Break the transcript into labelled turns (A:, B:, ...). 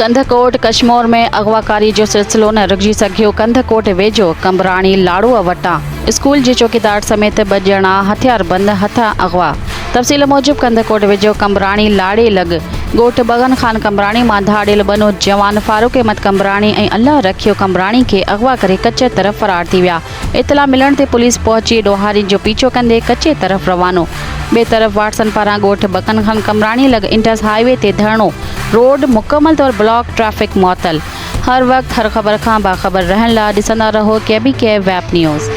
A: कंधकोट कश्मीर में अगवाकारी जो सिलसिलो न रुकिजी सघियो। कंधकोट वेझो कंबराणी लाड़ूअ वटां स्कूल जे चौकीदार समेत 2 ॼणा हथियारबंद हथां अगवा। तफ़सील मूजिब कंधकोट वेझो कंबराणी लाड़े लॻ ॻोठ बगन खान कंबराणी मां धाड़ियल 2 नौजवान फारूक अहमद कंबराणी ऐं अल्लाह रखियो कंबराणी खे अगवा करे कच्चे तरफ़ फरार थी विया। इतला मिलण ते पुलिस पहुची ॾोहारियुनि जो पीछो कंदे कच्चे तरफ़ रवानो। ॿिए तरफ़ वाटसन पारां ॻोठ बगन खान कंबराणी लॻ इंटस हाईवे ते धरणो। रोड मुकम्मल तौर ब्लॉक, ट्रैफिक मुअतल। हर वक्त हर ख़बर खां बाख़बर रहण लाइ ॾिसंदा रहो KBK वेब न्यूज़।